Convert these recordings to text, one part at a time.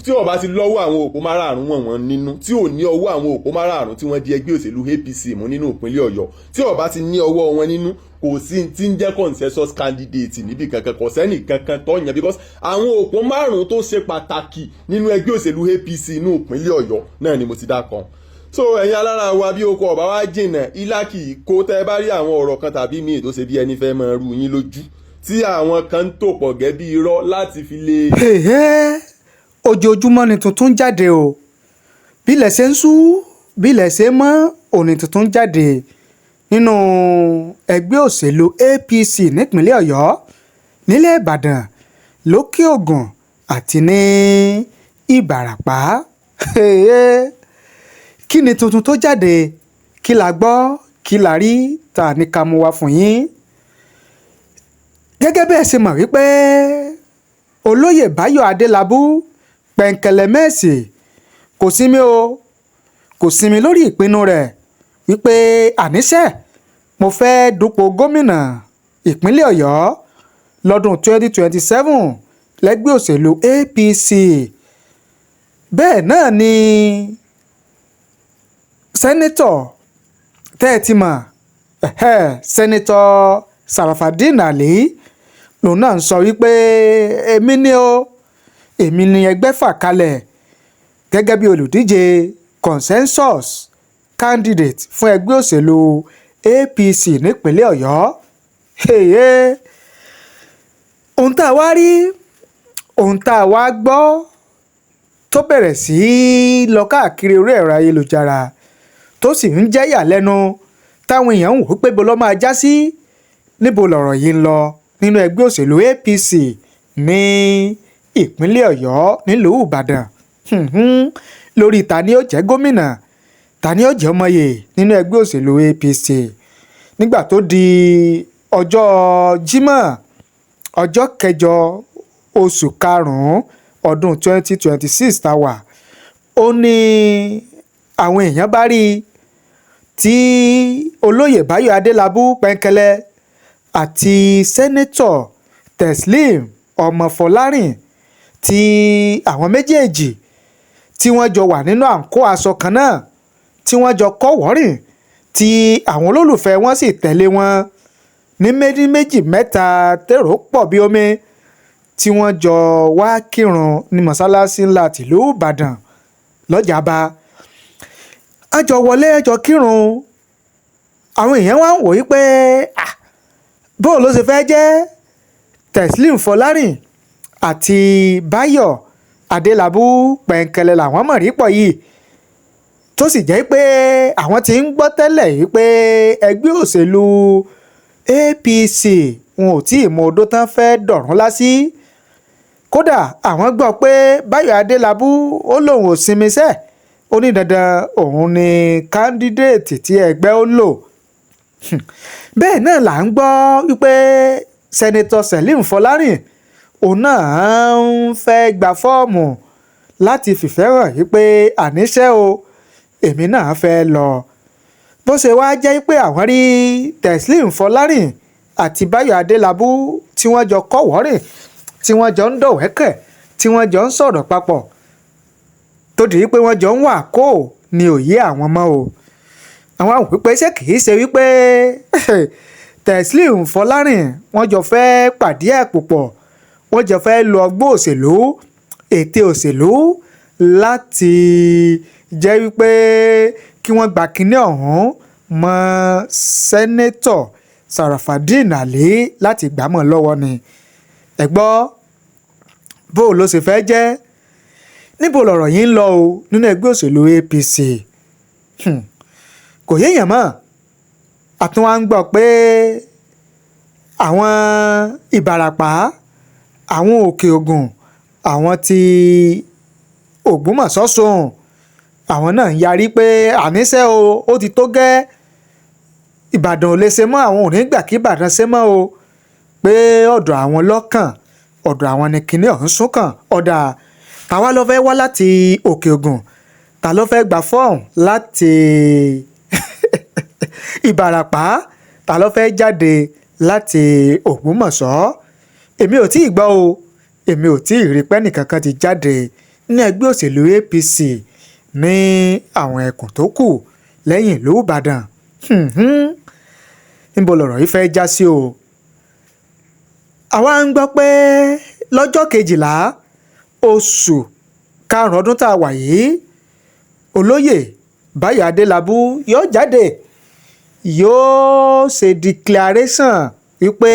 tí ó bá ti lọ́wọ́ àwọn òpó márààrún wọ̀n nínú, tí ò ní ọwọ́ àwọn òpó márààrún tí wọ́n di ẹgbẹ́ òṣèlú APC mú nínú ìpínlẹ̀ Ọ̀yọ́, tí ó bá ti ní ọwọ́ wọn nínú, kò sí tí ń jẹ́ consensus candidate níbi kankan, kò sẹ́nì kankan tó yàn, because àwọn òpó márùn-ún tó ṣe pàtàkì nínú ẹgbẹ́ òṣèlú APC inú ìpínlẹ̀ Ọ̀yọ́ náà ni mo ti dákan. So ẹ̀yin alára wa bí oko ọ̀bá wa jìnnà ilá kì í kó, tẹ́ bá rí àwọn ọ̀rọ̀ kan tàbí míì tó ṣe bí ẹni fẹ́ máa rú yín lójú, tí àwọn kan ń tò pọ̀ gẹ́ bí irọ́ láti fi lè. Ojoojúmọ́ ni tuntun jáde o, bílẹ̀ ṣe ń sú bílẹ̀ ṣe mọ́ òní tuntun jáde nínú ẹgbẹ́ òṣèlú APC nípínlẹ̀ Ọ̀yọ́, nílẹ̀ Ìbàdàn, lókè Ògùn àti ní Ìbàràpá. Kí ni tuntun tó jáde? Kí la gbọ́? Kí la rí? Ta ní ká mú wá fún yín. Gẹ́gẹ́ bẹ́ẹ̀ ṣe mọ̀ wípé Oloye Bayo Adelabu pẹ̀ǹkẹ̀lẹ̀ mẹ́ẹ̀sì kò sinmi o, kò sinmi lórí ìpinnu rẹ̀ wípé àníṣe mo fẹ́ dupò gómìnà ìpínlẹ̀ Ọ̀yọ́ lọ́dún 2027 lẹ́gbẹ́ òṣèlú APC. Bẹ́ẹ̀ náà ni sẹ́nẹ́tọ̀ tẹ́ ẹ ti mọ̀, sẹ́nẹ́tọ̀ Sarafadeen Ali lòun náà ń sọ wípé èmi ni ẹgbẹ́ fà kalẹ̀ gẹ́gẹ́ bí olùdíje consensus candidate fún ẹgbẹ́ òṣèlú APC nípínlẹ̀ Ọ̀yọ́. Ohun tá a wá rí, ohun tá a wá gbọ́ tó bẹ̀rẹ̀ sí lọ káàkiri orí ẹ̀rọ ayélujára tó sì ń jẹ́ ìyàlẹ́nu táwọn èèyàn ń wò pé bó ló máa já sí, níbo lọ̀rọ̀ yìí ń lọ nínú ẹgbẹ́ òṣèlú APC ní ìpínlẹ̀ Ọ̀yọ́ nílùú Ìbàdàn. Lórí ta ni ó jẹ́ gómìnà, ta ni ó jẹ́ ọmọye nínú ẹgbẹ́ òṣèlú APC nígbà tó di ọjọ́ Jímọ̀ ọjọ́ kẹjọ oṣù karùn-ún ọdún 2026 tá wà. Ó ní àwọn èèyàn bá rí tí Oloye Bayo Adelabu pẹ̀ǹkẹ̀lẹ̀ àti sẹ́nẹ́tọ̀ Teslim Folarin tí àwọn méjèèjì tí wọ́n jọ wà nínú àǹkó aṣọ kan náà, tí wọ́n jọ kọ́ wọ́rìn, tí àwọn olólùfẹ́ wọn sì tẹ̀lé wọn ní méjì mẹ́ta tèrò pọ̀ bí omi, tí wọ́n jọ wá kírun ní mọ́sálásí ńlá tìlú Ìbàdàn lọ́jàba. A jọ wọlé, a jọ kírun. Àwọn èèyàn wá ń wò yí pé bó ló ṣe fẹ́ jẹ́ Teslim Folarin àti Bayo Adelabu pẹ̀ǹkẹ̀lẹ̀ làwọn mọ̀ rí pọ̀ yìí, tó sì jẹ́ pé àwọn ti ń gbọ́ tẹ́lẹ̀ yìí pé ẹgbẹ́ òṣèlú APC wọn ò tí ì mọ odó tán fẹ́ dọ̀rùn lásì. Kódà àwọn gbọ́ pé Bayo Adelabu ó lóun ò sinmi sẹ́, ó ní dandan òun ni kándídéètì tí ẹgbẹ́ ó lò. Bẹ́ẹ̀ náà là ń gbọ́ wípé sẹ́nẹ́tọ̀ Teslim Folarin òun náà ń fẹ́ gba fọ́ọ̀mù láti fìfẹ́ hàn wípé àníṣe o, èmi náà fẹ́ lọ. Bó ṣe wá jẹ́ pé àwọn rí Teslim Folarin àti Bayo Adelabu tí wọ́n jọ kọ́ wọ́rìn, tí wọ́n jọ ń dọ̀wẹ́kẹ̀, tí wọ́n jọ ń sọ̀rọ̀ papọ̀, tó di wípé wọ́n jọ ń wà kó ní òye àwọn mọ́ o. Àwọn àwọn wípé ṣé kìí ṣe wípé Teslim Folarin wọ́n jọ fẹ́ pàdé ẹ̀ púpọ̀, wọ́n jọ fẹ́ lo ọgbọ́n òṣèlú, ète òṣèlú láti jẹ́ wípé kí wọ́n gba kinní ọ̀hún mọ́ sẹ́nẹ́tọ̀ Sarafadeen Ali láti gbámọ̀ lọ́wọ́ ni. Ẹ gbọ́ bó ló ṣe fẹ́ jẹ́, níbo lọ̀rọ̀ yìí ń lọ o nínú ẹgbẹ́ òṣèlú APC. Kò yéèyàn mọ́. Àtún wá ń gbọ́ pé àwọn Ìbàràpá, àwọn Òkè Ògùn, àwọn tí Ògbómọ̀ṣọ́ sóhun, àwọn náà ń yarí pé àníṣe o, ó ti tó gẹ́, Ìbàdàn ò lè ṣe mọ́, àwọn ò ní gbà kí Ìbàdàn ṣe mọ́ o, pé ọ̀dọ̀ àwọn lọ́kàn, ọ̀dọ̀ àwọn ni kinní ọ̀hún sún kàn. Ọ̀dà tàwa ló fẹ́ wá láti Òkè Ògùn, ta ló fẹ́ gba fọ́ọ̀mù láti Ìbàràpá, ta ló fẹ́ jáde láti Ògbómọ̀ṣọ́. Èmi ò tí ì gbọ́ o, èmi ò tí ì rí pé ẹnìkankan ti jáde ní ẹgbẹ́ òṣèlú APC ní àwọn ẹkùn tó kù lẹ́yìn ìlú Ìbàdàn. níbo lọ̀rọ̀ yìí fẹ́ já sí o. àwa ń gbọ́ pé lọ́jọ́ 12 oṣù karùn-ún ọdún tá a wà yìí Olóyè Bayo Adelabu yóò jáde yóò ṣe declaration wípé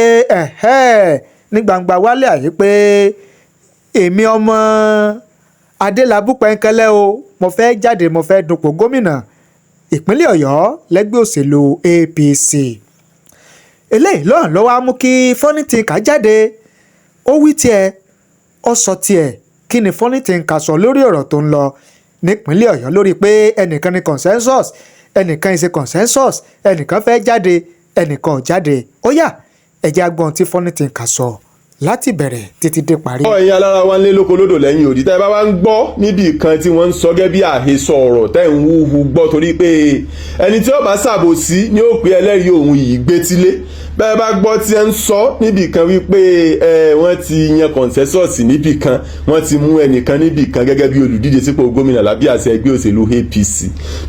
ní gbangba wálé àyè pé èmi ọmọ Adelabu pẹ́ńkẹ́lẹ́ o mo fẹ́ jáde mo fẹ́ dupò gómìnà ìpínlẹ̀ Ọ̀yọ́ lẹ́gbẹ́ òṣèlú APC. eléyìí lọ́rùn ló wá mú kí Funny Thinker jáde ó wí tiẹ̀ ó sọ tiẹ̀ kí ni Funny Thinker sọ lórí ọ̀rọ̀ tó ń lọ nípínlẹ̀ Ọ̀yọ́ lórí pé ẹnìkan ní consensus ẹnìkan ìṣe consensus ẹnìkan fẹ́ jáde ẹnìkan ò jáde. ó yá ẹ̀jẹ̀ agbọ̀n tí Funny Thinker sọ láti bẹ̀rẹ̀ títí dé parí. ẹ̀yin alára wa ń lé lóko lódò lẹ́yìn òdì tẹ́ ẹ bá wá ń gbọ́ níbi kan tí wọ́n ń sọ gẹ́gẹ́ bí àhesọ ọ̀rọ̀ tẹ́ ń wúhu gbọ́ torí pé ẹni tí ó bá ṣàbòsí ni ó pe ẹlẹ́rìí òun yìí gbé tílé bẹ́ẹ̀ bá gbọ́ tí ẹ ń sọ níbì kan wípé wọ́n ti yan consensus níbì kan wọ́n ti mú ẹnìkan níbì kan gẹ́gẹ́ bí olùdíje sípò gómìnà lábẹ́ àṣẹ ẹgbẹ́ òṣèlú APC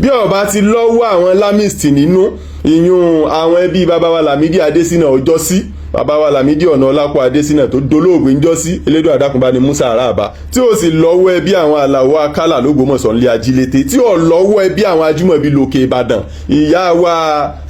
bí ó bá ti lọ́wọ́ àwọn lamist nínú ìyún àwọn ẹbí bàbá wa Lámídì Adésínà ọjọ́sí bàbá wa Lámídì Ọ̀nàọlápọ̀ Adésínà tó dolóògbé ńjọ́sí elédùn àdákùnbá ni Musa Araba tí ó sì lọ́wọ́ ẹbí àwọn Àlàó Akálà l'Ógbómọ̀ṣọ́ ńlẹ̀ Ajílété tí ó lọ́wọ́ ẹbí àwọn Ajímọ̀bí lókè Ìbàdàn ìyá wa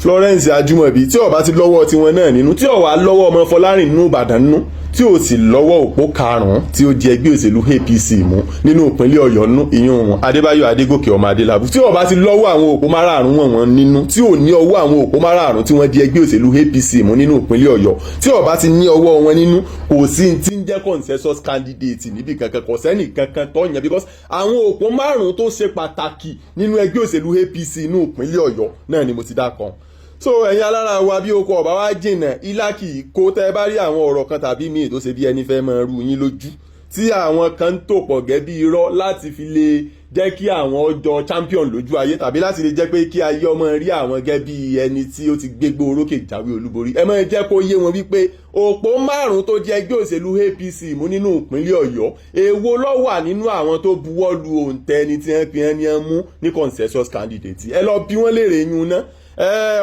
Florence Ajímọ̀bí tí ó bá ti lọ́wọ́ tiwọn náà nínú tí ó wà lọ́wọ́ ọmọ Fọlárìn nínú Ìbàdàn nínú tí ó sì lọ́wọ́ òpó karùn-ún tí ó jẹ ẹgbẹ́ òṣèlú APC mú nínú ìpínlẹ̀ Ọ̀yọ́ ìyún Adébáyọ̀ Adégòkè ọmọ Adélábù tí ó bá ti lọ́wọ́ àwọn òpó márààrún wọ̀n nínú tí ò ní ọwọ́ àwọn òpó márààrún tí wọ́n di ẹgbẹ́ òṣèlú APC mú nínú ìpínlẹ̀ Ọ̀yọ́ tí ó bá ti ní ọwọ́ wọn nínú kò sí tí ń jẹ́ consensus candidate níbi kankan kò sẹ́nì kankan tó yàn because àwọn òpó márùn-ún tó ṣe pàtàkì nínú ẹgbẹ́ òṣèlú APC inú ìpínlẹ̀ Ọ̀yọ́ náà ni mo ti dá kan so ẹ̀yin alára wa bí oko ọ̀bá wa jìnnà ilá kì í kó tẹ́ bá rí àwọn ọ̀rọ̀ kan tàbí míì tó ṣe bí ẹni fẹ́ máa rú yín lójú tí àwọn kan ń tò pọ̀ gẹ́ bí irọ́ láti fi lè jẹ́ kí àwọn ọjọ́ champion lójú ayé tàbí láti lè jẹ́ pé kí ayé ọmọ rí àwọn gẹ́ bí ẹni tí ó ti gbégbó orókè jáwé olúborí ẹ máa jẹ́ kó yé wọn wípé òpó márùn-ún tó jẹ́ ẹgbẹ́ òṣèlú APC mú nínú ìpínlẹ̀ Ọ̀yọ́ èwo ló wà nínú àwọn tó buwọ́ lu òǹtẹ̀ ẹni tí wọ́n fi ẹni mú ní consensus candidate ẹ lọ bí wọ́n léèrè yún ná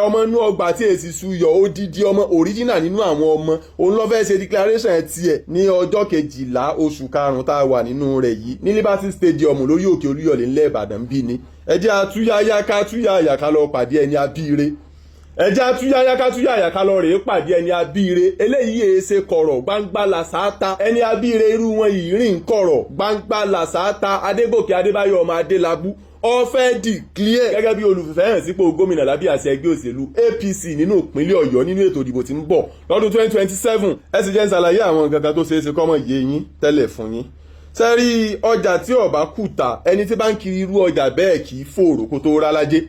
ọmọ inú ọgbà tí èsì suyọ odidi ọmọ original nínú àwọn ọmọ òun ló fẹ́ ṣe declaration tiẹ̀ ní ọjọ́ 12 oṣù karùn-ún tá a wà nínú rẹ̀ yìí ní Liberty Stadium lórí òkè Olúyọ̀lé ńlẹ̀ Ìbàdàn bí ni ẹjẹ́ àtúnyáyá ká túyàyà ká lọ pàdé ẹni abíire ẹjẹ́ àtúnyáyá ká túyàyà ká lọ rèé pàdé ẹni abíire eléyìí èé ṣe kọ̀rọ̀ gbangba làṣáátá ẹni abíire irú wọn yìí rìn kọ̀rọ̀ gbangba làṣáátá Adégòkè Adébáyọ̀ ọmọ Adélábù ó fẹ́ declare gẹ́gẹ́ bí olùfẹ́ hàn sípò gómìnà lábẹ́ àṣẹ ẹgbẹ́ òṣèlú APC nínú ìpínlẹ̀ Ọ̀yọ́ nínú ètò ìdìbò tí ń bọ̀ lọ́dún 2027 ẹ sì jẹ́ ń ṣàlàyé àwọn nǹkan kan tó ṣeé ṣe kọ́mọ̀ yé yín tẹ́lẹ̀ fún yín sẹ́rí ọjà tí ó bá kùtà ẹni tí bá ń kiri irú ọjà bẹ́ẹ̀ kì í fòrò kó tó rá lájé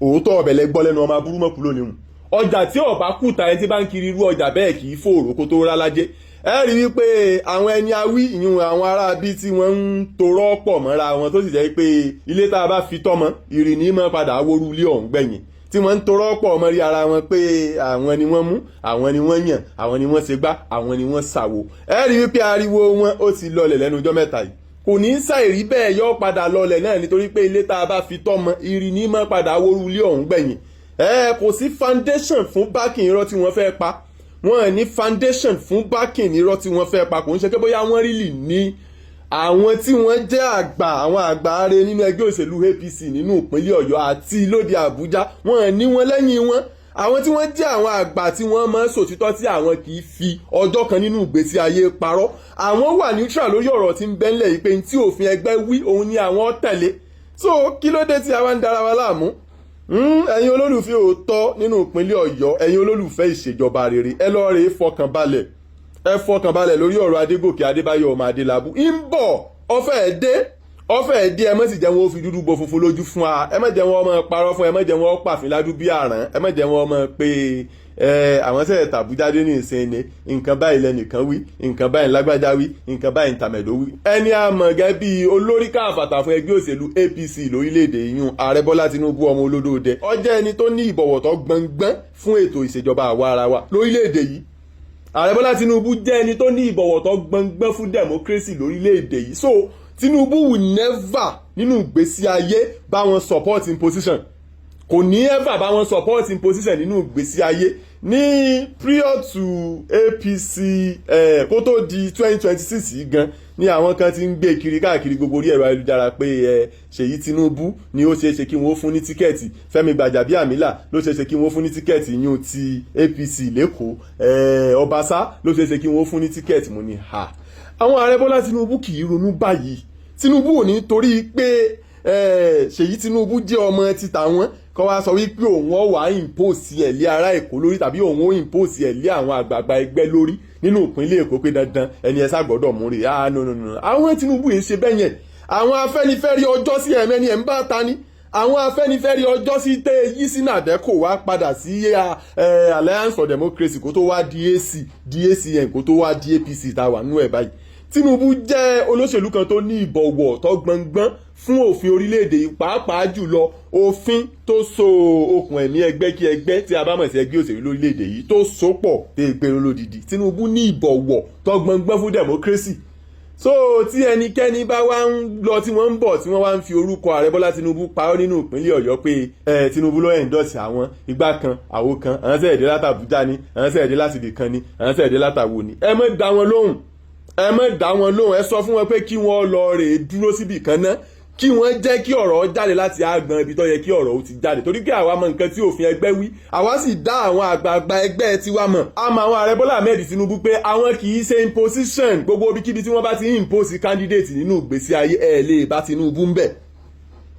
òótọ́ ọ̀bẹ̀ lẹ gbọ́ lẹ́nu ọmọ aburú mọ̀kú lónìí hùn ọjà tí ó bá kùtà ẹni tí bá ń kiri irú ọjà bẹ́ẹ̀ kì í fòrò kó tó rá lájé ẹ rí wípé àwọn ẹni awí ìyún àwọn ará bí tí wọ́n ń torọ́ pọ̀ mọ́ra wọn tó sì jẹ́ pé ilé tá a bá fi tọ́mọ ìrìnnì mọ́ padà wóru ilé ọ̀hún gbẹ̀yìn tí wọ́n ń torọ́ pọ̀ mọ́ rí ara wọn pé àwọn ni wọ́n mú àwọn ni wọ́n yàn àwọn ni wọ́n ṣe gbá àwọn ni wọ́n ṣàwò ẹ rí wípé ariwo wọn ó ti lọlẹ̀ lẹ́nu ọjọ́ mẹ́ta yìí kò ní í ṣàìrí bẹ́ẹ̀ yọ padà lọlẹ̀ náà nítorí pé ilé tá a bá fi tọ́mọ ìrìnnì mọ́ padà wóru ilé ọ̀hún gbẹ̀yìn kò sí foundation fún bákìn irọ́ tí wọ́n fẹ́ pa wọ́n ní foundation fún backing nírọ́ tí wọ́n fẹ́ pa kò ń ṣe pé bóyá wọ́n rílì ní àwọn tí wọ́n jẹ́ àgbà àwọn àgbà are nínú ẹgbẹ́ òṣèlú APC nínú ìpínlẹ̀ Ọ̀yọ́ àti lóde Àbújá wọ́n ní wọn lẹ́yìn wọn àwọn tí wọ́n jẹ́ àwọn àgbà tí wọ́n máa ń sòtítọ́ tí àwọn kì í fi ọjọ́ kan nínú ìgbésí ayé parọ́ àwọn wà neutral lórí ọ̀rọ̀ tí ń bẹ́ńlẹ̀ yìí pé tí òfin ẹgbẹ́ wí òun ni àwọn tẹ̀lé so kí ló dé tí a wá ń dára wa láàmú ẹ̀yin olólùfẹ́ òótọ́ nínú ìpínlẹ̀ Ọ̀yọ́ ẹ̀yin olólùfẹ́ ìṣèjọba rere ẹ lọ rèé fọkànbalẹ̀ lórí ọ̀rọ̀ Adégòkè Adébáyọ̀ ọmọ Adélábù ń bọ̀ ọfẹ́ dé ẹ má sì jẹ́ wọn ó fi dúdú bo funfun lójú fún wa ẹ má jẹ́ wọn ọmọ parọ́ fún ẹ má jẹ́ wọn ó pàfin ládùú bí àrán ẹ má jẹ́ wọn ọmọ pé àwọn sẹ́yẹ̀ tàbújáde ní ìsìn ni nǹkan báyìí lẹ́nìkan wí nǹkan báyìí lágbájá wí nǹkan báyìí tàmẹ̀dó wí. ẹni àmọ̀gẹ́ bíi olórí káàfàtà fún ẹgbẹ́ òṣèlú APC lórílẹ̀‐èdè yìí ààrẹ Bọ́lá Tinubu ọmọ olódòdẹ ó jẹ́ ẹni tó ní ìbọ̀wọ̀ tó gbọ̀ngbọ́n fún ètò ìṣèjọba àwa ara wa lórílẹ̀‐èdè yìí ààrẹ Bọ́lá Tinubu jẹ́ ẹni tó ní ìbọ̀wọ̀ tó gbọ̀ngbọ́n fún democracy lórílẹ̀‐èdè yìí so Tinubu will never nínú ìgbésí ayé bá wọn support imposition, kò ní ever bá wọn support imposition nínú ìgbésí ayé. Ní prior to APC kó tó di 2026 yìí gan ni àwọn kan ti ń gbé kiri káàkiri gbogbo orí ẹ̀rọ ayélujára pé Ṣèyí Tinubu ni ó ṣeéṣe kí wọ́n fún ní tíkẹ́ẹ̀tì, Fẹ́mi Gbàjàbíàmílà ló ṣeéṣe kí wọ́n fún ní tíkẹ́ẹ̀tì yún ti APC lẹ́kọ̀ọ́, Ọbaṣá ló ṣeéṣe kí wọ́n fún ní tíkẹ́ẹ̀tì. Mo ní ha, àwọn ààrẹ Bọ́lá Tinubu kì í ronú báyìí. Tinubu ò ní torí pé Ṣèyí Tinubu jẹ́ ọmọ ti tàwọn kọ́ wá sọ wípé òun ó wá impose ẹ̀ lé ará Èkó lórí tàbí òun ó impose ẹ̀ lé àwọn àgbààgbà ẹgbẹ́ lórí nínú ìpínlẹ̀ Èkó pé dandan ẹni ẹ ṣàgbọ́dọ̀ mú rè. No. Àwọn Tinubu yìí ṣe bẹ́yẹn. Àwọn Afẹ́nifẹ́re ọjọ́ sí ẹ̀mẹ́ni ẹ̀ ń bá ta ni. Àwọn Afẹ́nifẹ́re ọjọ́ sí tẹ́ yí sí nàdẹ́kò wá padà sí Alliance for Democracy kó tó wá di ACN kó tó wá di APC tá a wà nú ẹ̀ báyìí. Tinubu jẹ́ olóṣèlú kan tó ní ìbọ̀wọ̀ tó gbọngbọ́n fún òfin orílẹ̀-èdè yìí, pàápàá jùlọ òfin tó so okùn ẹ̀mí ẹgbẹ́ kí ẹgbẹ́ tí a bá mọ̀ sí ẹgbẹ́ òṣèlú lórílẹ̀-èdè yìí tó so pọ̀ dé ìpinnu lódìdí. Tinubu ní ìbọ̀wọ̀ tó gbọngbọ́n fún democracy. So tí ẹnikẹ́ni bá wá ń lọ tí wọ́n ń bọ̀ tí wọ́n wá ń fi orúkọ ààrẹ Bọ́lá Tinubu parọ́ nínú ìpínlẹ̀ Ọ̀yọ́ pé Tinubu ló endorse àwọn igbá kan àwo kan, àwọn sẹ́ẹ̀dẹ́ látàbújá ni, àwọn sẹ́ẹ̀dẹ́ láti ibì kan ni, àwọn sẹ́ẹ̀dẹ́ látàwo ni. Ẹ má dá wọn lóhùn, ẹ má dá wọn lóhùn. Ẹ sọ fún wọn pé kí wọ́n lọ rè dúró síbì kan náà, kí wọ́n jẹ́ kí ọ̀rọ̀ jáde láti àgbọn ibi tó yẹ kí ọ̀rọ̀ ó ti jáde, torí pé àwa mọ nǹkan tí òfin ẹgbẹ́ wí, àwa sì dá àwọn àgbààgbà ẹgbẹ́ tiwa mọ̀. A mọ àwọn ààrẹ Bọ́lá Ahmed Tinubu pé àwọn kì í ṣe imposition. Gbogbo ibikíbi tí wọ́n bá ti ń impose candidate nínú ìgbésí ayé ẹ̀ lè bá Tinubu ń bẹ̀.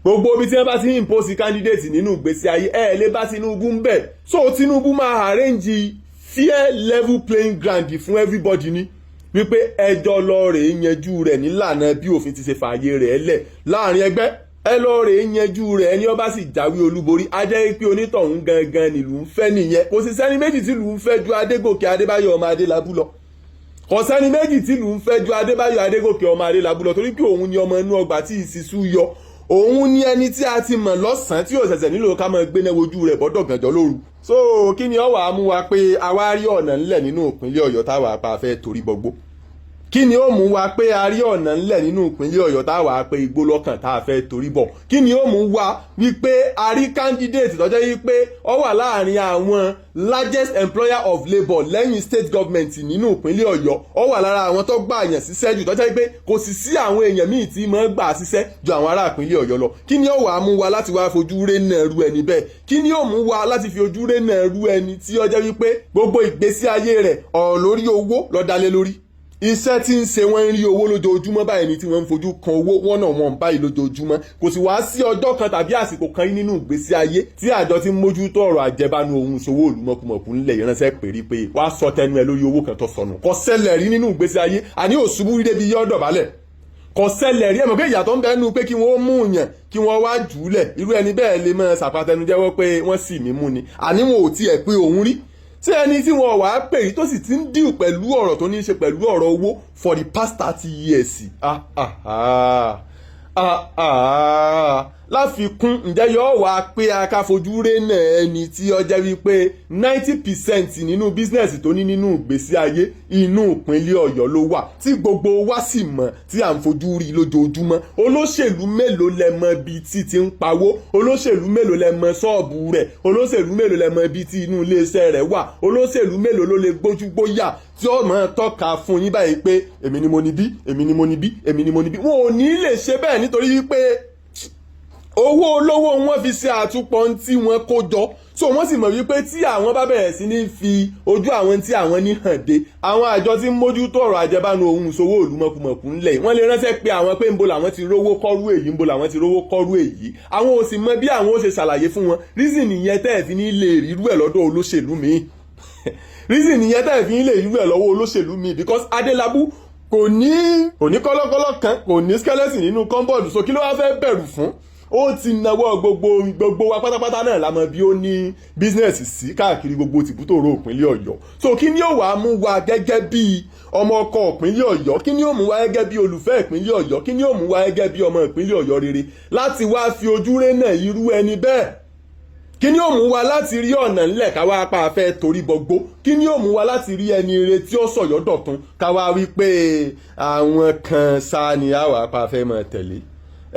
Gbogbo ibi tí wọ́n bá ti ń impose candidate nínú ìgbésí ayé ẹ̀ lè bá Tinubu ń bẹ̀. So Tinubu máa arrange fair level playing ground fún everybody ni, wípé ẹjọ́ lọ rèé yanjú rẹ̀ nílànà bí òfin ti ṣe fààyè rẹ̀ lẹ̀ láàrin ẹgbẹ́. Ẹ lọ rèé yanjú rẹ̀, ẹni ó bá sì jáwé olúborí á jẹ́ pé onítọ̀hún gangan nílùú ń fẹ́ nìyẹn. Kò sí sẹ́ni méjì tí ìlú ń fẹ́ ju Adégòkè Adébáyọ̀ ọmọ Adélábù lọ. Kò sẹ́ni méjì tí ìlú ń fẹ́ ju Adébáyọ̀ Adégòkè ọmọ Adélábù lọ, torí pé òun ni ọmọ inú ọgbà tí ìsisú yọ. Òun ni ẹni tí a ti mọ̀ lọ́sàn-án tí ò ṣẹ̀ṣẹ̀ nílò ká máa gbéná wojú rẹ̀ bọ́dọ̀ gànjọ́ lóru. So kí ni ó wá mú wa pé a wá rí ọ̀nà ńlẹ̀ nínú ìpínlẹ̀ Ọ̀yọ́ táwa pa fẹ́ torí bọgbó? Kí ni ó mú wa pé a rí ọ̀nà ńlẹ̀ nínú ìpínlẹ̀ Ọ̀yọ́ táwa pé igbó lọ́kàn tá a fẹ́ torí bọ̀? Kí ni ó mú wa wípé a rí candidate tó jẹ́ wípé ó wà láàrin àwọn largest employer of labour lẹ́yìn state government nínú ìpínlẹ̀ Ọ̀yọ́, ó wà lára àwọn tó gbà yàn síṣẹ́ jù tó jẹ́ wípé kò sì sí àwọn èèyàn míì tí máa gbà síṣẹ́ ju àwọn ará ìpínlẹ̀ Ọ̀yọ́ lọ. Kí ni ó wá mú wa láti wá fojú rénà ru ẹni bẹ́ẹ̀? Kí ni ó mú wa láti fi ojú rénà ru ẹni tí ó jẹ́ wípé gbogbo ìgbésí ayé rẹ̀ ọ̀rọ̀ lórí owó ló dálé lórí? Iṣẹ́ tí ń ṣe wọ́n ń rí owó lójoojúmọ́ báyìí ni tí wọ́n ń fojú kan owó wọ́n náà wọ́n báyìí lójoojúmọ́. Kò sì wá sí ọjọ́ kan tàbí àsìkò kan nínú ìgbésí ayé tí àjọ tí ń mójútó ọ̀rọ̀ àjẹbánu ohun ìṣòwò olùmọ̀kùmọ̀kù ńlẹ̀ ìránṣẹ́ pèrí pé wàá sọ tẹnu ẹ lórí owó kan tó sọnù. Kò ṣẹlẹ̀ rí nínú ìgbésí ayé, àní òṣùbù rí débi yọ́ dọ̀bálẹ̀. Kò ṣẹlẹ̀ rí, ẹ̀mọ̀ pé ìyàtọ̀ ń bẹ nínú pé kí wọ́n mú yàn kí wọ́n wá jùúlẹ̀, irú ẹni bẹ́ẹ̀ lè máa ṣàpàtẹnujẹ́wọ́ pé wọ́n sì mí mú ni, àní wọn ò tiẹ̀ pé òun rí. Tí ẹni tí wọn wà á pè yìí tó sì ti ń díù pẹ̀lú ọ̀rọ̀ tó ní í ṣe pẹ̀lú ọ̀rọ̀ owó for the past 30 years. Láfikún, ǹjẹ́ yóò wá pé akáfojú rénà ẹni tí ó jẹ́ wípé 90% nínú bísínẹ́sì tó ní nínú ìgbésí ayé inú ìpínlẹ̀ Ọ̀yọ́ ló wà, tí gbogbo wa sì mọ̀ tí à ń fojú rí lójoojúmọ́. Olóṣèlú mélòó lẹ mọ̀ ibi tí ti ń pawó? Olóṣèlú mélòó lẹ mọ̀ ṣọ́ọ̀bù rẹ̀? Olóṣèlú mélòó lẹ mọ̀ ibi tí inú iléeṣẹ́ rẹ̀ wà? Olóṣèlú mélòó ló lè gbójú gbóyà tí ó máa tọ́ka fún yín báyìí pé èmi ni mo ní bí, èmi ni mo ní bí, èmi ni mo ní bí? Wọn ò ní lè ṣe bẹ́ẹ̀ nítorí wípé owó olówó wọn fi ṣe àtúpọ̀ tí wọ́n kó jọ. So wọ́n sì mọ̀ wípé tí àwọn bá bẹ̀rẹ̀ sí ní fi ojú àwọn tí àwọn ní hàn dé, àwọn àjọ tí ń mójútó ọ̀rọ̀ àjẹbánu ohun ìṣòwò olùmọ̀kùmọ̀kù ńlẹ̀ wọ́n lè ránṣẹ́ pé àwọn pé ńbo làwọn ti rówó kọ́rú èyí, ńbo làwọn ti rówó kọ́rú èyí. Àwọn ò sì mọ bí àwọn ó ṣe ṣàlàyé fún wọn. Reason nìyẹn tẹ́ ẹ̀ fi ní lè rírú ẹ̀ lọ́dọ̀ olóṣèlú mi. Reason nìyẹn tẹ́ ẹ̀ fi ní lè rírú ẹ̀ lọ́wọ́ olóṣèlú mi, because Adélábù kò ní kọ́lọ́kọ́lọ́ kan, kò ní skeleton nínú kọ́ńbọ̀dù. So kí ló wá fẹ́ bẹ̀rù fún? Ó ti nawọ́ gbogbo wa pátápátá náà la mọ̀ bí ó ní bísínẹ́sì sí káàkiri gbogbo tìbútòrò ìpínlẹ̀ Ọ̀yọ́. So kí ni ó wàá mú wa gẹ́gẹ́ bí ọmọ ọkọ ìpínlẹ̀ Ọ̀yọ́? Kí ni ó mú wa gẹ́gẹ́ bí olùfẹ́ ìpínlẹ̀ Ọ̀yọ́? Kí ni ó mú wa gẹ́gẹ́ bí ọmọ ìpínlẹ̀ Ọ̀yọ́ rere láti wá fi ojú rénà irú ẹni bẹ́ẹ̀? kí ni ó mú wa láti rí ọ̀nà ńlẹ̀ káwá apá afẹ́ torí bọgbó kí ni ó mú wa láti rí ẹni ire tí ó sọ̀yọ́ dọ̀tun káwá wí pé àwọn kan sá ni àwa apá afẹ́ máa tẹ̀lé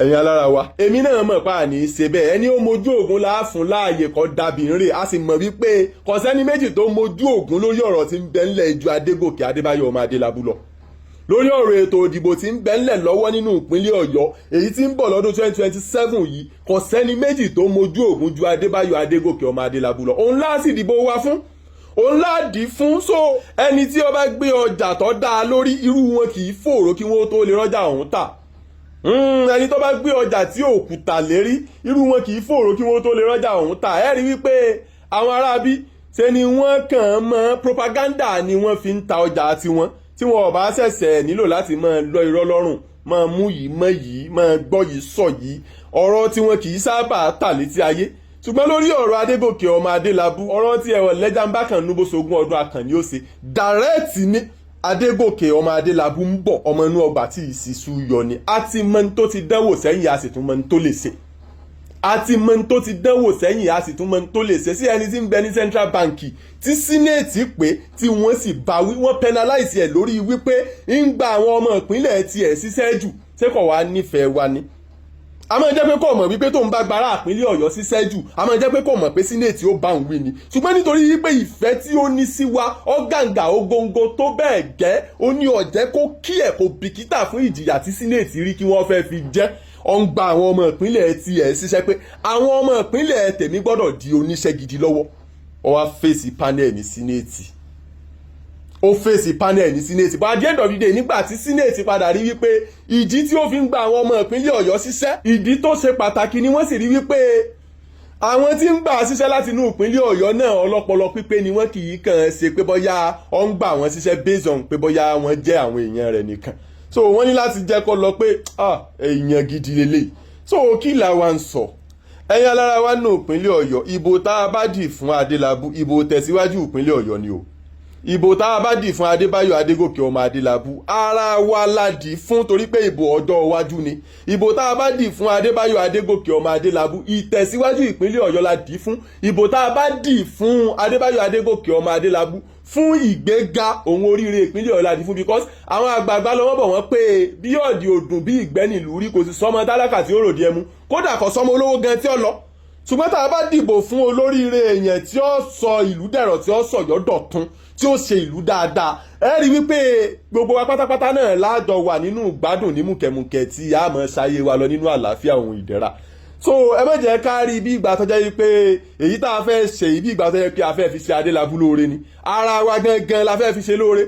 ẹ̀yin alára wa èmi náà mọ̀ pa àní ṣe bẹ́ẹ̀ ẹni ó mojú ògùn láàfún láàyè kọ́ dàbí nrè a sì mọ̀ wípé kò sẹ́ni méjì tó mojú ògùn lórí ọ̀rọ̀ tí ń bẹ ńlẹ̀ ju Adégòkè Adébáyọ̀ ọmọ Adélábù lọ lórí ọ̀rọ̀ ètò òdìbò tí ń bẹ ńlẹ̀ lọ́wọ́ nínú ìpínlẹ̀ Ọ̀yọ́ èyí tí ń bọ̀ lọ́dún 2027 yìí kò sẹ́ni méjì tó mojú ògùn ju Adébáyọ̀ Adégòkè ọmọ Adélábù lọ òun láàsì dìbò wa fún òun láàdì fún so ẹni tí ó bá gbé ọjà tó dáa lórí irú wọn kì í fòòró kí wọ́n tó lè rọ́jà ọ̀hún tà ẹni tó bá gbé ọjà tí òkúta lérí irú wọn kì í fòòró kí wọ́n tó lè rọ́jà ọ̀hún tà ẹ rí wípé àwọn aráabí ṣe ni wọ́n kàn mọ́ propaganda ni wọ́n fi ń ta ọjà tiwọn tí wọn ò bá ṣẹ̀ṣẹ̀ nílò láti máa lọ irọ́ lọ́rùn máa mú yìí mọ́ yìí máa gbọ́ yìí sọ yìí ọ̀rọ̀ tí wọn kì í sábà tà létí ayé ṣùgbọ́n lórí ọ̀rọ̀ Adégòkè ọmọ Adélábù ọ̀rọ̀ tí ẹ̀wọ̀n lẹ́jà ń bá kàn núbó sogún ọdún akànní ó ṣe dàrẹ́ẹ̀tì ní Adégòkè ọmọ Adélábù ń bọ̀ ọmọ inú ọgbà tí ìsìsú yọ ni a ti mọ ní tó ti dánwò sẹ́yìn a sì tún mọ ní tó lè ṣe a ti mọ ní tó ti dánwò sẹ́yìn a sì tún mọ ní tó lè ṣe sí ẹni tí ń bẹ ní Central Bank tí sínéètì pé tí wọ́n sì bá wí wọ́n penalize ẹ̀ lórí wípé ń gba àwọn ọmọ ìpínlẹ̀ tiẹ̀ ṣiṣẹ́ jù ṣé kò wá nífẹ̀ẹ́ wa ni a máa jẹ́ pé kò mọ̀ wípé tó ń bá gbára àpínlẹ̀ Ọ̀yọ́ ṣiṣẹ́ jù a máa jẹ́ pé kò mọ̀ pé sínéètì ó bá ń wí ni ṣùgbọ́n nítorí wípé ìfẹ́ tí ó ní sí wa ọ̀gàǹgà ogongo tó bẹ́ẹ̀ gẹ́ ó ní ọ̀jẹ́ kó kí ẹ̀ kó bìkítà fún ìjìyà tí sínéètì rí kí wọ́n fẹ́ fi jẹ́ ó ń gba àwọn ọmọ ìpínlẹ̀ tiẹ̀ ṣiṣẹ́ pé àwọn ọmọ ìpínlẹ̀ tèmi gbọ́dọ̀ di oníṣẹ́ gidi lọ́wọ́ ó wá fèsì panel ní sínéètì ó fèsì panel ní sínéètì but at the end of the day nígbà tí sínéètì padà rí wípé ìdí tí ó fi ń gba àwọn ọmọ ìpínlẹ̀ Ọ̀yọ́ ṣiṣẹ́ ìdí tó ṣe pàtàkì ni wọ́n sì rí wípé àwọn tí ń gbà ṣiṣẹ́ láti inú ìpínlẹ̀ Ọ̀yọ́ náà ọlọ́pọlọ pípé ni wọ́n kì í kàn ṣe pé bóyá ó ń gbà wọ́n ṣiṣẹ́ based on pé bóyá wọ́n jẹ́ àwọn èèyàn rẹ̀ nìkan so wọ́n ní láti jẹ́ kó lọ pé èèyàn gidi lélẹ̀ so kí là wá ń sọ ẹ̀yin alára wa nù ìpínlẹ̀ Ọ̀yọ́ ìbò tá a bá dì fún Adélábù ìbò tẹ̀síwájú ìpínlẹ̀ Ọ̀yọ́ ni o ìbò tá a bá dì fún Adébáyọ̀ Adégòkè ọmọ Adélábù ara wa la dì fún torí pé ìbò ọjọ́ iwájú ni ìbò tá a bá dì fún Adébáyọ̀ Adégòkè ọmọ Adélábù ìtẹ̀síwájú ìpínlẹ̀ Ọ̀yọ́ la dì fún ìbò tá a bá dì fún Adébáyọ̀ Adégòkè ọmọ Adélábù fún ìgbéga òun oríire ìpínlẹ̀ Ọ̀yọ́ la dì fún because àwọn àgbààgbà lọ́wọ́ bọ̀ wọ́n pé bí ọ̀dì òdùn bí ìgbẹ́ni ìlú rí kò sì sọmọ tálákà tí ó ròdì ẹmu kódà kò sọmọ olówó gan tí ó lọ ṣùgbọ́n tá a bá dìbò fún olóríire èèyàn tí ó sọ ìlú dẹ̀rọ̀ tí ó sọ̀yọ́ dọ̀tun tí ó ṣe ìlú dáadáa ẹ rí wípé gbogbo wa pátápátá náà láàjọ wà nínú ìgbádùn ní mùkẹ̀mùkẹ̀ tí a máa ṣayé wa lọ nínú àlàáfíà òun ìdẹ̀ra so ẹ má jẹ́ ká rí bí ìgbà tó jẹ́ wípé èyí tá a fẹ́ ṣe bí ìgbà tó jẹ́ pé a fẹ́ fi ṣe Adélábù lóore ni ara wa gangan la fẹ́ fi ṣe lóore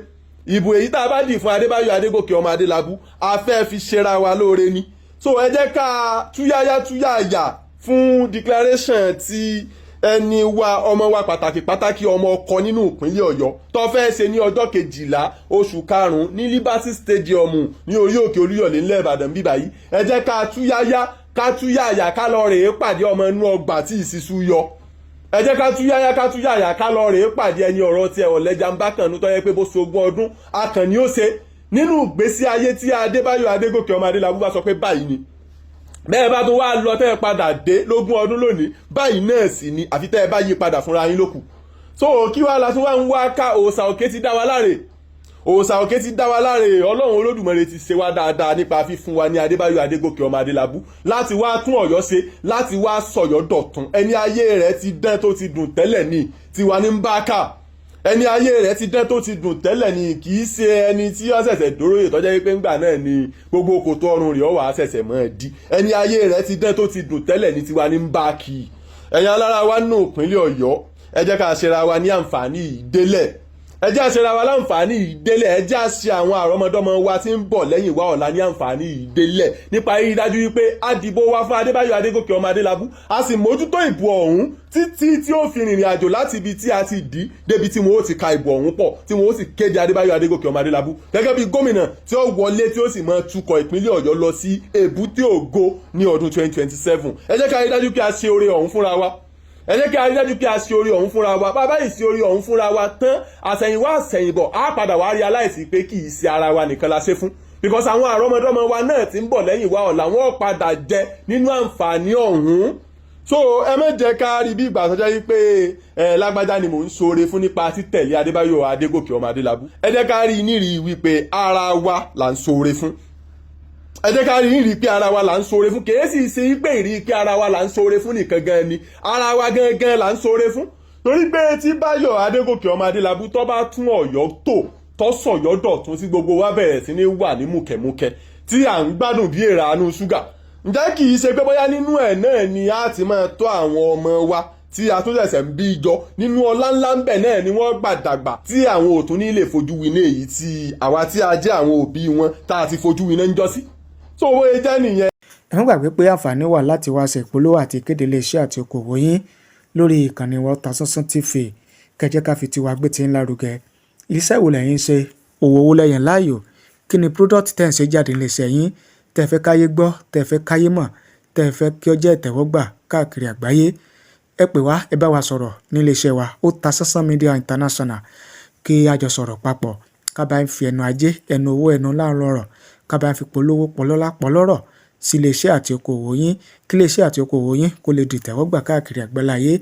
ìbò èyí tá a bá dì fún Adébáyọ̀ Adégòkè ọmọ Adélábù a fẹ́ fi ṣera wa lóore ni so ẹ jẹ́ ká túyáyá fún declaration ti ẹni wa ọmọ wa pàtàkì ọmọ ọkọ nínú ìpínlẹ̀ Ọ̀yọ́ tó fẹ́ ṣe ní ọjọ́ 12 oṣù karùn-ún ní Liberty Stadium ní orí òkè Olúyọ̀lé ńlẹ̀ Ìbàdàn bí báyìí ẹ jẹ́ ká túyáyá ká lọ rèé pàdé ọmọ inú ọgbà tí ìsìsú yọ ẹ jẹ́ ká túyáyá ká lọ rèé pàdé ẹni ọ̀rọ̀ tí ẹ̀wọ̀n lẹ́jà ń bá kàn ní tó yẹ pé bó ṣogún ọdún akànní ó ṣe nínú ìgbésí ayé tí Adébáyọ̀ Adégòkè ọmọ Adélábù bá sọ pé báyìí ni bẹ́ẹ̀ bá tún wá lọ tẹ́ ẹ padà dé lógún ọdún lónìí báyìí náà sì ni àfi tẹ́ ẹ bá yí padà fúnra yín lókù so kí wá la tún wá ń wá ká òòṣà òkè ti dá wa láre Ọlọ́run Olódùmarè ti ṣe wá dáadáa nípa fífún wa ní Adébáyọ̀ Adégòkè ọmọ Adélábù láti wá tún Ọ̀yọ́ ṣe láti wá sọ̀yọ́ dọ̀tun ẹni ayé rẹ̀ ti dán tó ti dùn tẹ́lẹ̀ ní tiwa ní ń bá kà ẹni ayé rẹ̀ ti dán tó ti dùn tẹ́lẹ̀ ni kì í ṣe ẹni tí ó ṣẹ̀ṣẹ̀ dóróyè tọ́jẹ́ wípé ńgbà náà ni gbogbo kòtò ọrùn rẹ̀ ó wà á ṣẹ̀ṣẹ̀ mọ́ ẹ di ẹni ayé rẹ̀ ti dán tó ti dùn tẹ́lẹ̀ ní tiwa ní ń bá kì í ẹ̀yin alára wa nù ìpínlẹ̀ Ọ̀yọ́ ẹ jẹ́ ká ṣera wa ní àǹfààní ìdélẹ̀ ẹ jẹ́ àṣẹra wa láǹfààní ìdélẹ̀ ẹ jẹ́ àṣẹ àwọn àrọ́mọdọ́mọ wa tí ń bọ̀ lẹ́yìn wa ọ̀la ní àǹfààní ìdélẹ̀ nípa rírí dájú wípé àdìbò wa fún Adébáyọ̀ Adégòkè ọmọ Adélábù a sì mójútó ìbò ọ̀hún títí tí ó fi rìnrìn àjò láti ibi tí a ti dì débi tí wọn ó ti ka ìbò ọ̀hún pọ̀ tí wọn ó sì kéde Adébáyọ̀ Adégòkè ọmọ Adélábù gẹ́gẹ́ bí gómìnà tí ó wọlé tí ó sì máa tukọ̀ ìpínlẹ̀ Ọ̀yọ́ lọ sí èbúté ògo ní ọdún 2027 ẹ jẹ́ ká rí dájú pé a ṣe oore ọ̀hún fúnra wa ẹ jẹ́ kí a rí dájú pé a ṣe orí ọ̀hún fúnra wa bàbá yìí ṣe orí ọ̀hún fúnra wa tán àṣẹ̀yìnwá àṣẹ̀yìnbọ̀ á padà wá rí aláìsí pé kì í ṣe ara wa nìkan la ṣe fún because àwọn àrọ́mọdọ́mọ wa náà ti ń bọ̀ lẹ́yìn wa ọ̀la wọn padà jẹ nínú àǹfààní ọ̀hún so ẹ má jẹ́ ká rí bí ìgbà tó jẹ́ wípé lágbájá ni mò ń ṣoore fún nípa títẹ̀lé Adébáyọ̀ Adégòkè ọmọ Adélábù. Ẹ jẹ́ ká rí nírìí wípé ara wa là ń ṣoore fún. Ẹ jẹ́ ká rí nírìí pé ara wa là ń ṣoore fún. Kìí sì ṣe wípé ìrí pé ara wa là ń ṣoore fún nìkan gan ni, ara wa gangan là ń ṣoore fún. Torí pé tí Báyọ̀ Adégòkè ọmọ Adélábù tó bá tún Ọ̀yọ́ tó sọ̀yọ́ dọ̀tún tí gbogbo wa bẹ̀rẹ̀ sí ní wà ní mùkẹ́mùkẹ́ tí à ń gbádùn bí èèrà ṣúgà, ǹjẹ́ kì í ṣe pé bóyá nínú ẹ̀ náà ni a ti máa tọ́ àwọn ọmọ wa tí a tó ṣẹ̀ṣẹ̀ ń bí jọ nínú ọlá ńlá ń bẹ̀ náà ni wọ́n gbàdàgbà tí àwọn ò tún ní lè fojú winá èyí tí àwa tí a jẹ́ àwọn òbí wọn tá a ti fojú winá ń jọ sí. tó owó jẹ́ nìyẹn. ẹ má gbàgbé pé àǹfààní wà láti wá ṣe ìpolówó àti ìkéde iléeṣẹ́ àti okòwò yín lórí ìkànnì Otasansan TV. Kẹjẹ́ ká fi tiwa gbé tí ń lárugẹ. Iṣẹ́ wo lẹ́yìn ṣe, òwò wo lẹ́yìn láàyò, kí ni product tẹ̀ ń ṣe jáde iléeṣẹ́ yín tẹ́ fẹ́ káyé gbọ́, tẹ́ fẹ́ káyé mọ̀, tẹ́ fẹ́ kí ó jẹ́ ìtẹ́wọ́gbà káàkiri àgbáyé. Ẹ pè wá, ẹ bá wa sọ̀rọ̀ ní iléeṣẹ́ wa Otasansan Media International kí a jọ sọ̀rọ̀ papọ̀, ká bá ń fi ẹnu ajé, ẹnu owó, ẹnu láàrọ̀ ọ̀rọ̀, ká bá ń fi polówó pọlọ́lá pọlọ́rọ̀ sí iléeṣẹ́ àti okòwò yín, kí iléeṣẹ́ àti okòwò yín kó lè di ìtẹ́wọ́gbà káàkiri àgbáláyé.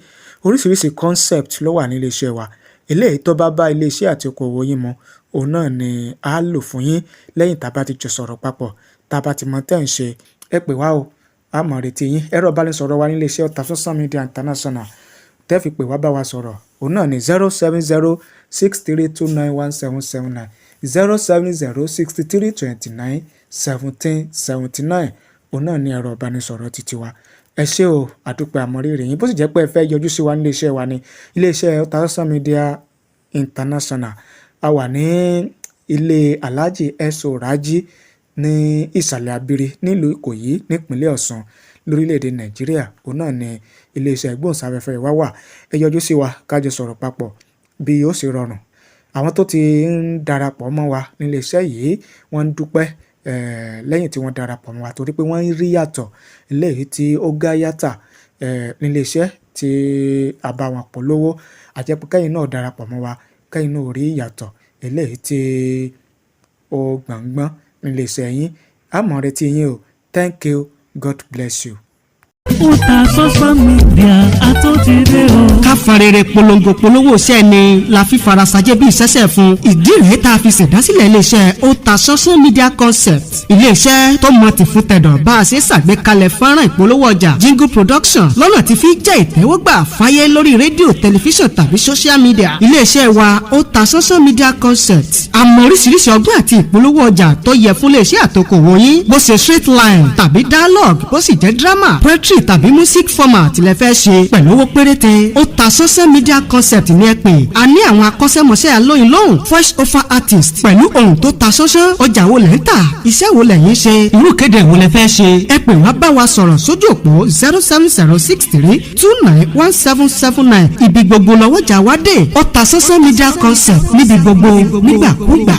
Oríṣiríṣi concept ló wà ní iléeṣẹ́ wa. Eléyìí tó bá bá iléeṣẹ́ àti okòwò yín mu, òun náà ni a lò fún yín lẹ́yìn tá a bá ti jọ sọ̀rọ̀ papọ̀, tá a bá ti mọ tẹ́ ń ṣe. Ẹ pè wá o, a mọ̀ retí yín. Ẹ̀rọ ìbánisọ̀rọ̀ wa ní iléeṣẹ́ Otasansan Media International tẹ́ fi pè wá bá wa sọ̀rọ̀, òun náà ni 07063291779 07063291779. Òun náà ni ẹ̀rọ ìbánisọ̀rọ̀ títí wa. Ẹ ṣé o, àdúpẹ́ àmọ̀rírì yín. Bó sì jẹ́ pé ẹ fẹ́ yọjú sí wa ní iléeṣẹ́ wa ní iléeṣẹ́ Otasansan Media International. A wà ní ilé Alhaji S.O. Raji ní ìsàlẹ̀ Abiri nílùú Ìkòyí nípínlẹ̀ Ọ̀ṣun lórílẹ̀‐èdè Nàìjíríà. Òun náà ni iléeṣẹ́ ìgbóhùnsáfẹ́fẹ́ wa wà. Ẹ yọjú sí wa ká jọ sọ̀rọ̀ papọ̀ bí ó sì rọrùn. Àwọn tó ti ń darapọ̀ mọ́ wa nílé iṣẹ́ yìí wọ́n ń dúpẹ́ lẹ́yìn tí wọ́n darapọ̀ mọ́ wa torí pé wọ́n ń rí yàtọ̀ eléyìí tí ó gá yàtà nílé iṣẹ́ tí a bá wọn polówó. Àjẹpọ̀ kẹ́yìn náà darapọ̀ mọ́ wa, kẹ́yìn náà rí yàtọ̀ eléyìí tí ó gbọ̀ngbọ́n nílé iṣẹ́ yín. A mọ̀ retí yín o. Thank you. God bless you. Otasansan Media àtúntìdé o. ká farere polongo iṣẹ́ ni la fi farasajẹ́ bí ìṣẹ́ṣẹ́ fún. ìdí rèé tá a fi ṣèdásílẹ̀ iléeṣẹ́ Otasansan Media Concept. iléeṣẹ́ tó mọ ti fún tẹ̀dọ̀ bá a ṣe ṣàgbékalẹ̀ fọ́nrán ìpolówó ọjà jingle production lọ́nà tí fi jẹ́ ìtẹ́wọ́gbà fáyé lórí rédíò tẹlifíṣàn tàbí social media. iléeṣẹ́ wa Otasansan Media Concept. àmọ́ oríṣiríṣi ọgbọ́n àti ìpolówó ọjà tó yẹ fún iléeṣẹ́ àtòkòwò yín bó ṣe straight line tàbí dialogue bó sì jẹ́ drama poetry tàbí music format lẹ fẹ́ ṣe pẹ̀lú owó péréte. Otasansan Media Concept ní ẹ pè. a ní àwọn akọ́ṣẹ́mọṣẹ́ alóyin lóhùn voice over artist pẹ̀lú ohùn tó ta ṣánṣán. ọjà wo lẹ̀ ń tà, iṣẹ́ wo lẹ̀yin ṣe, irú kéde wo lẹ fẹ́ ṣe. ẹ pè wá bá wa sọ̀rọ̀ sójú òpó 07063291779. ibi gbogbo lọ́wọ́jà wá dé. Otasansan Media Concept níbi gbogbo nígbàkúgbà.